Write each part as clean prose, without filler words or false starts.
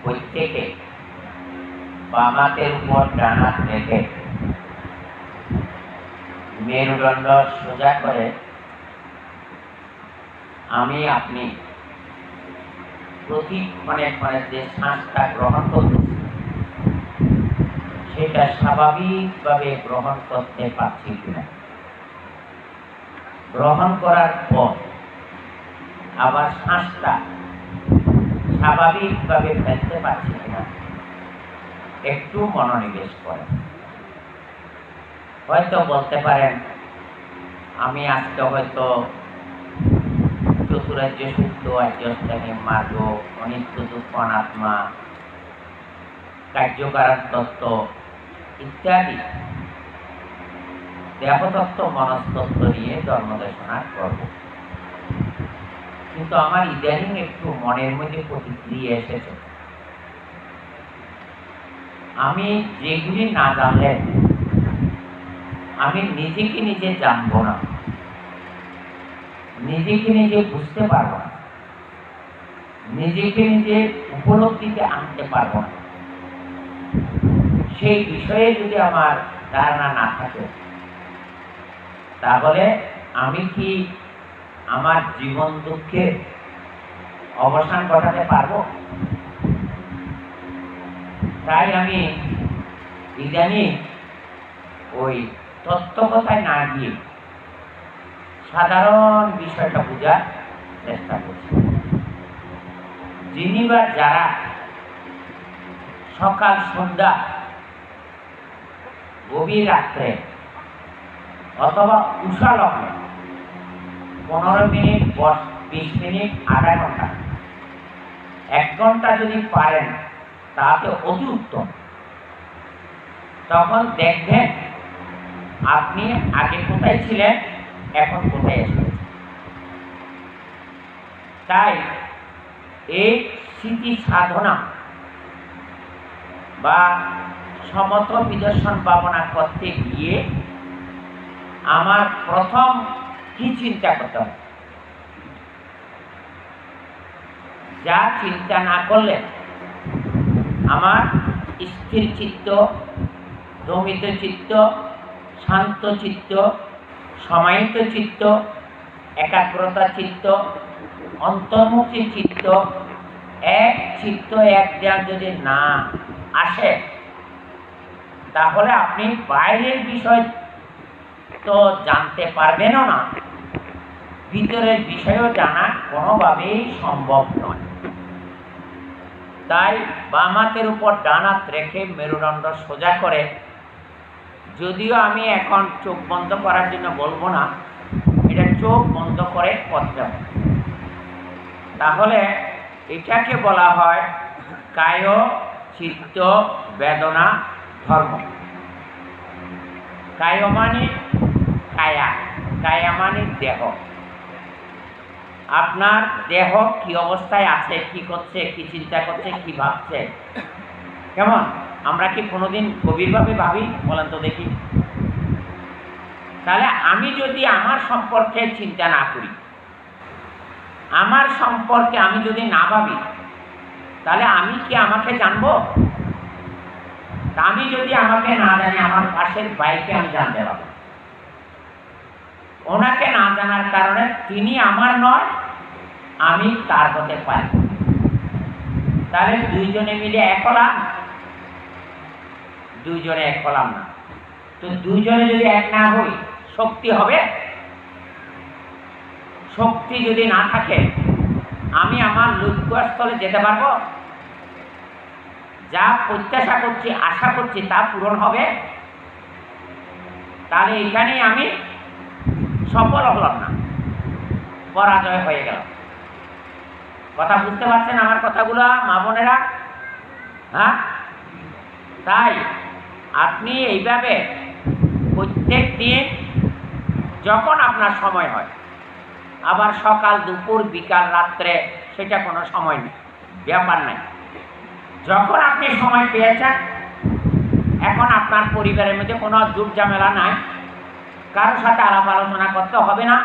প্রত্যেকে বামাতের উপর ডান হাত রেখে মেরুদণ্ড সোজা করে আমি আপনি প্রতিক্ষণে ক্ষণে যে শ্বাসটা গ্রহণ করতেছি সেটা স্বাভাবিকভাবে গ্রহণ করতে পারছি কিনা, গ্রহণ করার পর আবার শ্বাসটা স্বাভাবিকভাবে ফেলতে পারছি কিনা একটু মনোনিবেশ করেন। হয়তো বলতে পারেন আমি আজকে হয়তো চতুরার্য সূত্র, আর্যস্থানী মার্গ, অনিত্য দুঃখ অনাত্মা, কার্যকারণ তত্ত্ব ইত্যাদি দেহতত্ত্ব মনস্তত্ত্ব নিয়ে ধর্মদেশনা করব। কিন্তু আমার ইদানিং একটু মনের মধ্যে প্রতিক্রিয়া এসেছে, আমি যেগুলি না জানলে আমি নিজেকে নিজে জানবো না, নিজেকে নিজে বুঝতে পারবো না, নিজেকে নিজে উপলব্ধিতে আনতে পারবো না। সেই বিষয়ে যদি আমার ধারণা না থাকে তাহলে আমি কি আমার জীবন দুঃখের অবসান ঘটাতে পারবো? তাই আমি ইদানিং ওই তত্ত্বকথায় না গিয়ে সাধারণ বিষয়টা বোঝার চেষ্টা করছি। যিনি বা যারা সকাল সন্ধ্যা গভীর রাত্রে অথবা উষা লগ্নে 15 মিনিট 20 মিনিট আধা ঘন্টা 1 ঘন্টা যদি পারেন তাতে অতি উত্তম। তখন দেখবেন আপনি আগে কোথায় ছিলেন, এখন কোথায় এসেছেন। তাই এই স্মৃতি সাধনা বা সমত নিদর্শন ভাবনা করতে গিয়ে আমার প্রথম কি চিন্তা করতে হবে? যা চিন্তা না করলে আমার স্থির চিত্ত, দমিত চিত্ত, শান্ত চিত্ত, সমাহিত চিত্ত, একাগ্রতা চিত্ত, অন্তর্মুখী চিত্ত, এক চিত্ত এক ধ্যান যদি না আসে তাহলে আপনি বাইরের বিষয় তো জানতে পারবেনও না, ভিতরের বিষয়ও জানা কোনোভাবেই সম্ভব নয়। তাই বাম হাতের উপর ডান হাত রেখে মেরুদণ্ড সোজা করে, যদিও আমি এখন চোখ বন্ধ করার জন্য বলবো না, এটা চোখ বন্ধ করে করতে হবে। তাহলে এটাকে বলা হয় কায় চিত্ত বেদনা ধর্ম। কায় মানে কায়া, কায়া মানে দেহ। আপনার দেহ কি অবস্থায় আছে, কি করছে, কি চিন্তা করছে, কি ভাবছে, কেমন? আমরা কি কোনোদিন গভীরভাবে ভাবি? বলেন তো দেখি। তাহলে আমি যদি আমার সম্পর্কে চিন্তা না করি, আমার সম্পর্কে আমি যদি না ভাবি, তাহলে আমি কি আমাকে জানবো? আমি যদি আমাকে না জানি, আমার পাশের ভাইকে আমি জানতে পারবো। ওনাকে না জানার কারণে তিনি আমার নয়, আমি তার হতে পারি। তাহলে দুইজনে মিলে এক হলাম? দুইজনে এক হলাম না। তো দুইজনে যদি এক না হই শক্তি হবে? শক্তি যদি না থাকে আমি আমার লক্ষ্যস্থলে যেতে পারবো? যা প্রত্যাশা করছি, আশা করছি তা পূরণ হবে? তাহলে এখানেই আমি সফল হলাম না, পরাজয় হয়ে গেল। কথা বুঝতে পারছেন আমার কথাগুলো মা বোনেরা? হ্যাঁ, তাই আপনি এইভাবে প্রত্যেক দিন যখন আপনার সময় হয়, আবার সকাল দুপুর বিকাল রাত্রে সেটা কোনো সময় নেই, ব্যাপার নাই। যখন আপনি সময় পেয়েছেন, এখন আপনার পরিবারের মধ্যে কোনো দুঃখ ঝামেলা নাই, কারোর সাথে আলাপ আলোচনা করতে হবে না।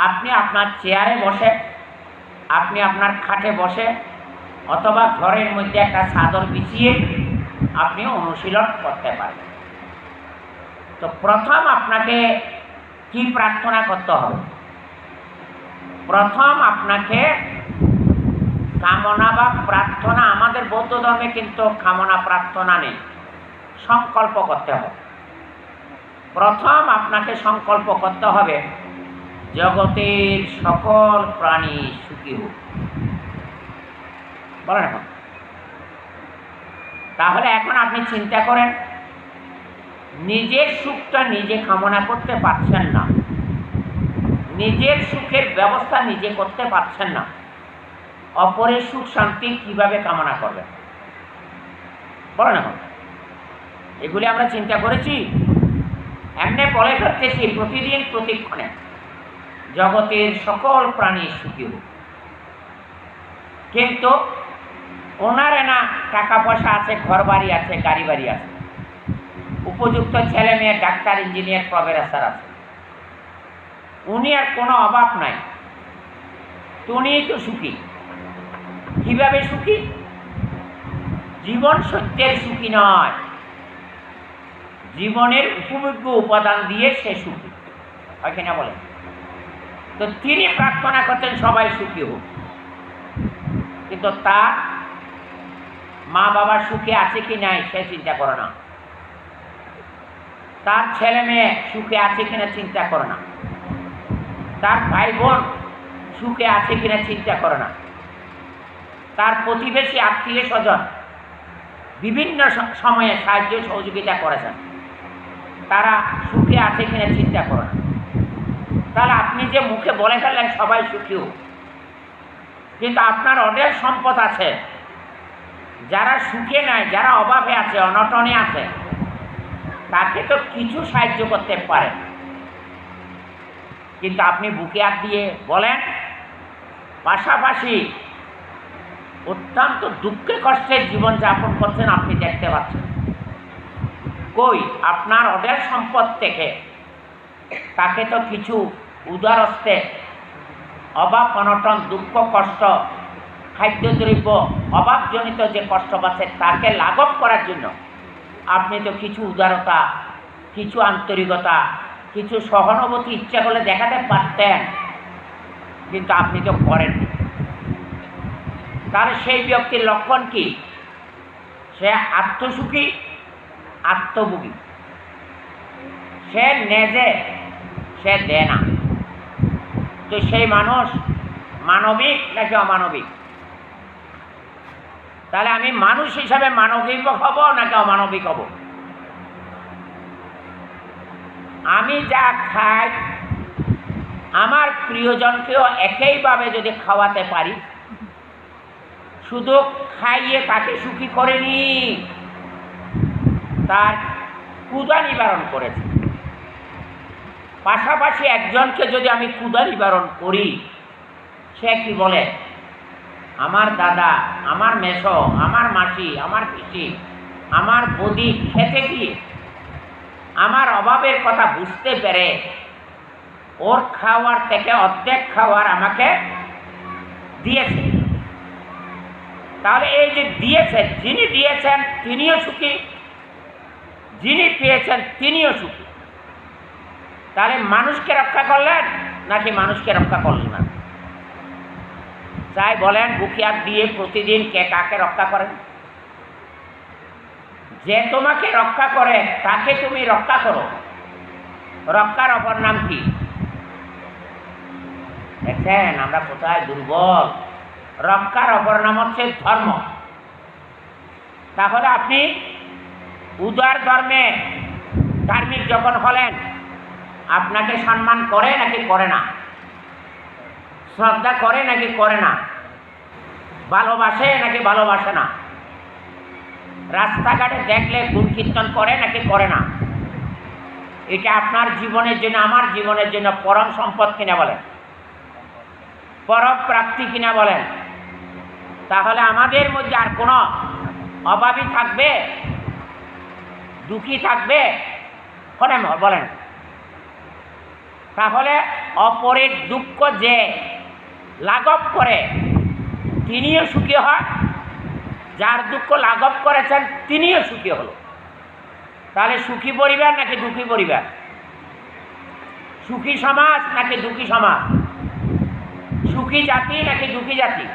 আপনি আপনার চেয়ারে বসে, আপনি আপনার খাটে বসে অথবা ঘরের মধ্যে একটা চাদর বিছিয়ে আপনি অনুশীলন করতে পারবেন। তো প্রথম আপনাকে কি প্রার্থনা করতে হবে? প্রথম আপনাকে কামনা বা প্রার্থনা, আমাদের বৌদ্ধ ধর্মে কিন্তু কামনা প্রার্থনা নেই, সংকল্প করতে হবে। প্রথম আপনাকে সংকল্প করতে হবে জগতের সকল প্রাণী সুখী হোক। বলেন এখন। তাহলে এখন আপনি চিন্তা করেন, নিজের সুখটা নিজে কামনা করতে পারছেন না, নিজের সুখের ব্যবস্থা নিজে করতে পারছেন না, অপরের সুখ শান্তি কিভাবে কামনা করবেন? বলেন এখন। এগুলি আমরা চিন্তা করেছি? এমনি বলে ফেলতেছি প্রতিদিন প্রতিক্ষণে জগতের সকল প্রাণী সুখী হোক। কিন্তু ওনারে না টাকা পয়সা আছে, ঘর বাড়ি আছে, গাড়ি বাড়ি আছে, উপযুক্ত ছেলে মেয়ে, ডাক্তার, ইঞ্জিনিয়ার, প্রফেসর আছে, উনি আর কোনো অভাব নাই, উনিই তো সুখী। কিভাবে সুখী? জীবন সত্যের সুখী নয়, জীবনের উপযোগ্য উপাদান দিয়ে সে সুখী হয় কিনা বলেন? তো তিনি প্রার্থনা করতেন সবাই সুখী হোক, কিন্তু তার মা বাবা সুখে আছে কি নাই সে চিন্তা করে না, তার ছেলে মেয়ে সুখে আছে কিনা চিন্তা করে না, তার ভাই বোন সুখে আছে কিনা চিন্তা করে না, তার প্রতিবেশী আত্মীয় স্বজন বিভিন্ন সময়ে সাহায্য সহযোগিতা করেছেন, তারা সুখে আছে কিনা চিন্তা করে না। তাহলে আপনি যে মুখে বলে ফেললেন সবাই সুখী হোক, কিন্তু আপনার অনেক সম্পদ আছে, যারা সুখে নাই, যারা অভাবে আছে, অনটনে আছে, তাকে তো কিছু সাহায্য করতে পারেন, কিন্তু আপনি বুকে হাত দিয়ে বলেন, পাশাপাশি অত্যন্ত দুঃখে কষ্টের জীবনযাপন করছেন, আপনি দেখতে পাচ্ছেন। কই আপনার অঢেল সম্পদ থেকে তাকে তো কিছু উদারস্তে অভাব, অনটন, দুঃখ, কষ্ট, খাদ্যদ্রব্য অভাবজনিত যে কষ্ট পাচ্ছে তাকে লাঘব করার জন্য আপনি তো কিছু উদারতা, কিছু আন্তরিকতা, কিছু সহানুভূতি ইচ্ছা করলে দেখাতে পারতেন, কিন্তু আপনি তো করেননি। তার সেই ব্যক্তির লক্ষণ কি? সে আত্মসুখী, আত্মভোগী, সে নেজে, সে দেয় না। তো সেই মানুষ মানবিক নাকি অমানবিক? তাহলে আমি মানুষ হিসাবে মানবিক হব নাকি অমানবিক হব? আমি যা খাই আমার প্রিয়জনকেও একইভাবে যদি খাওয়াতে পারি, শুধু খাইয়ে তাকে সুখী করেনি, তার ক্ষুধা নিবারণ করেছি। পাশাপাশি একজনকে যদি আমি ক্ষুধা নিবারণ করি, সে কি বলে, আমার দাদা, আমার মেসো, আমার মাসি, আমার পিসি, আমার বৌদি খেতে গিয়ে আমার অভাবের কথা বুঝতে পেরে ওর খাওয়ার থেকে অর্ধেক খাওয়ার আমাকে দিয়েছে। তাহলে এই যে দিয়েছেন, যিনি দিয়েছেন তিনিও সুখী, যিনি পেয়েছেন তিনিও সুখী। তাহলে মানুষকে রক্ষা করলেন নাকি মানুষকে রক্ষা করলেন না? চাই বলেন, বুকে হাত দিয়ে প্রতিদিন কে কাকে রক্ষা করেন? যে তোমাকে রক্ষা করে তাকে তুমি রক্ষা করো। রক্ষার অপর নাম কি? দেখছেন আমরা কোথায় দুর্বল। রক্ষার অপর নাম হচ্ছে ধর্ম। তাহলে আপনি উদার ধর্মে ধার্মিক যখন হলেন, আপনাকে সম্মান করে নাকি করে না? শ্রদ্ধা করে নাকি করে না? ভালোবাসে নাকি ভালোবাসে না? রাস্তাঘাটে দেখলে গুণ কীর্তন করে নাকি করে না? এটা আপনার জীবনের জন্য, আমার জীবনের জন্য পরম সম্পদ কিনা বলেন, পরম প্রাপ্তি কিনা বলেন। তাহলে আমাদের মধ্যে আর কোনো অভাবী থাকবে, দুঃখী থাকবে বলেন? তাহলে অপরের দুঃখ যে লাঘব করে তিনিও সুখী হয়, যার দুঃখ লাঘব করেছেন তিনিও সুখী হলো। তাহলে সুখী পরিবার নাকি দুঃখী পরিবার? সুখী সমাজ নাকি দুঃখী সমাজ? সুখী জাতি নাকি দুঃখী জাতি?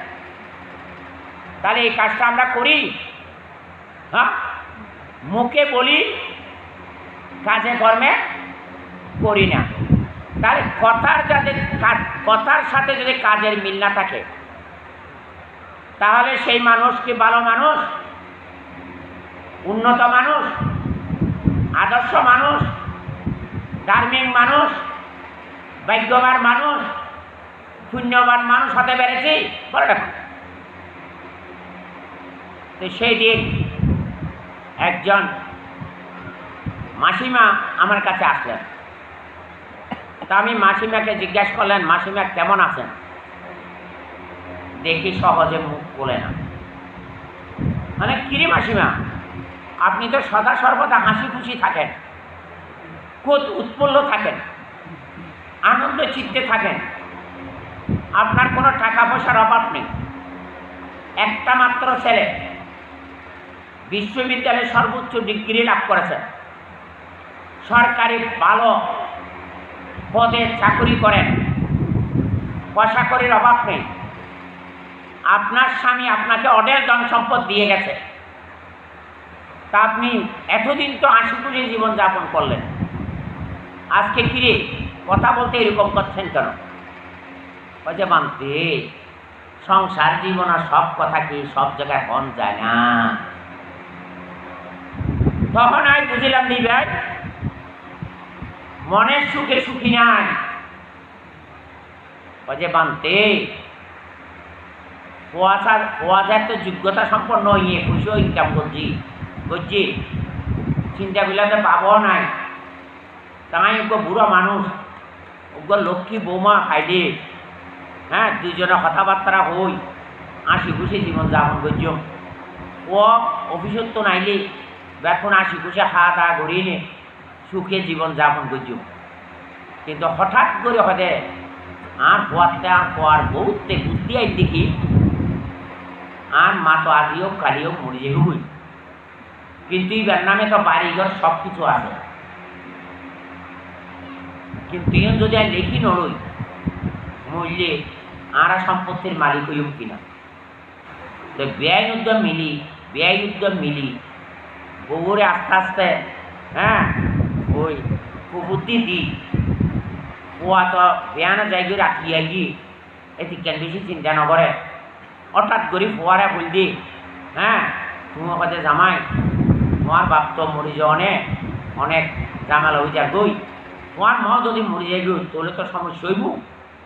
তাহলে এই কাজটা আমরা করি? হ্যাঁ, মুখে বলি, কাজে কর্মে করি না। তাহলে কথার সাথে যদি কাজের মিল না থাকে, তাহলে সেই মানুষ কি ভালো মানুষ, উন্নত মানুষ, আদর্শ মানুষ, ধার্মিক মানুষ, ভাগ্যবান মানুষ, পুণ্যবান মানুষ হতে পেরেছি? বলে দেখো। তো সেই দিন একজন মাসিমা আমার কাছে আসলেন। তা আমি মাসিমাকে জিজ্ঞাসা করলেন, মাসিমা কেমন আছেন? দেখি সহজে মুখ বলে না। মানে কিরে মাসিমা, আপনি তো সদা সর্বদা হাসি খুশি থাকেন, খুব উৎফুল্ল থাকেন, আনন্দ চিত্তে থাকেন, আপনার কোনো টাকা পয়সার অভাব নেই, একটা মাত্র ছেলে, বিশ্ববিদ্যালয়ে সর্বোচ্চ ডিগ্রি লাভ করেছেন, সরকারি ভালো পদে চাকরি করেন, পয়সা কড়ির অভাব নেই, আপনার স্বামী আপনাকে অঢেল ধন সম্পদ দিয়ে গেছে, তা আপনি এতদিন তো হাসি খুশি জীবনযাপন করলেন, আজকে কিরে কথা বলতে এরকম করছেন কেন? যে মানতে সংসার জীবন আর সব কথা কি সব জায়গায় হন যায় না। তখন আমি বুঝলাম নি ভাই, মনের সুখে সুখী নাই। যে মানতে ওয়াজার তো যোগ্যতা সম্পন্ন হইয়ে খুশিও ইনকাম করছি চিন্তা বিলাতে পাবো নাই। তাই ওগো বুড়ো মানুষ, ওগো লক্ষ্মী বৌমা খাইলে, হ্যাঁ, দুইজনে কথাবার্তা হই, হাসি খুশি জীবনযাপন করছ। ও অফিসত তো নাইলে বেতন হাসি খুশি খাওয়া দাওয়া করিলে সুখে জীবনযাপন করছ। কিন্তু হঠাৎ করে হতে আর পোয়াতে আর পোয়ার বহুতে বুদ্ধি আই দেখি আর মা তো আজিও কালিও মরে যাবই, কিন্তু এবার নামে তো বাড়িঘর সব কিছু আছে, কিন্তু যদি আর লেখি নড়ই মরলে আর সম্পত্তির মালিক হইব কিনা। তো ব্যয় উদ্যম মিলি বউরে আস্তে আস্তে, হ্যাঁ, ওই কুবুদ্ধি দিই ওয়া তো বেয়ানা জায়গায় রাখি আইগি এটি কেন বেশি চিন্তা নকরে। হঠাৎ করে ফোয়ারা বল দি, হ্যাঁ, তোমার কাছে জামাই তোমার বাপ তো মরি যাওয়ানে অনেক জামাল হয়ে যা গই, তোমার মা যদি মরে যাইব তাহলে তো সমস্যা হইব।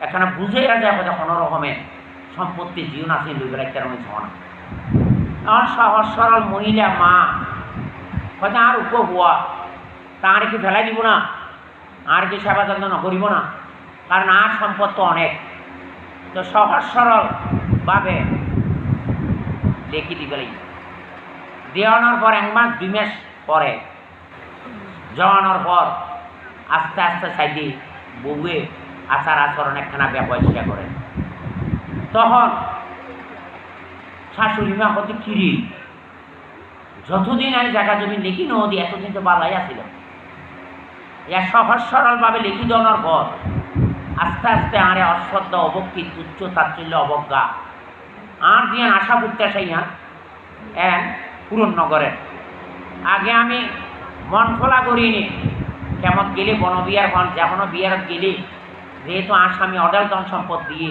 এখানে বুঝে যায় কথা কোনো রকমের সম্পত্তি জীবন আছে লইবে রাখতে না। এখন সহজ সরল মহিলা মা হয়তো আর উপ হওয়া তার কি ফেলাই দিব না, আর কি সেবা যত্ন করিব না, কারণ আর সম্পদ তো অনেক। তো সহজ সরলভাবে লিখি দিবে লাগবে। দেওয়ানোর পর 1 মাস 2 মাস পরে জমানোর পর আস্তে আস্তে সাইডে বউয়ে আচার আচরণ একখানা ব্যবসা করেন। তখন শাশুড়ি মা হতে কিরি যতদিন আমি জায়গা জমি লিখি নদী এতদিন তো বালাই আসিল। সহজ সরলভাবে লিখি দেওয়ানোর পর আস্তে আস্তে আরে অশ্রদ্ধা অবক্তি তুচ্ছ তাচ্ছিল্য অবজ্ঞা আর দিয়ে আশা করতে চাই না পূরণ নগরের। আগে আমি মন খোলা করিনি, কেমন গেলে বনবিয়ার যেমনও বিয়ার গেলে যেহেতু আসামি অডাল ধন সম্পদ দিয়ে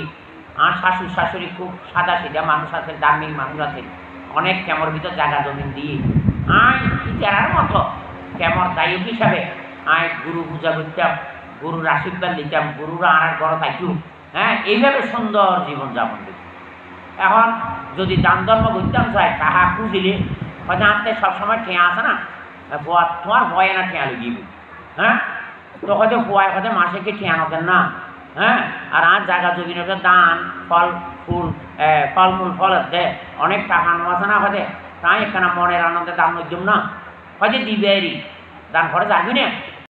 আর শাশুড়ি শাশুড়ি খুব সাদা সিধা মানুষ আছে, ধার্মিক মানুষ আছে, অনেক কেমর ভিতর জায়গা জমিন দিয়ে আয় ইতারার মতো কেমর দায়ক হিসাবে আয় গুরু পূজা করতাম, গুরুর আশীর্বাদ নিতাম, গুরুরা আর বড় থাকু, হ্যাঁ, এইভাবে সুন্দর জীবনযাপন দিত। এখন যদি দান ধর্ম করতাম চাই তাহা খুঁজিলে হয়তো আনতে সবসময় ঠেয়া আছে না, তোমার ভয় না ঠেয়া লুকিয়ে, হ্যাঁ, তো হয়তো ভয় হয়তো মাসেকে ঠেয়া নতেন না, হ্যাঁ, আর আর জায়গা জমিন দান ফলমূল ফলের দে অনেক টাকা আছে না হয়তো, তাই একখানা মনের আনন্দে দান নইতাম না, হয়তো দিবে দান করে যাবি না।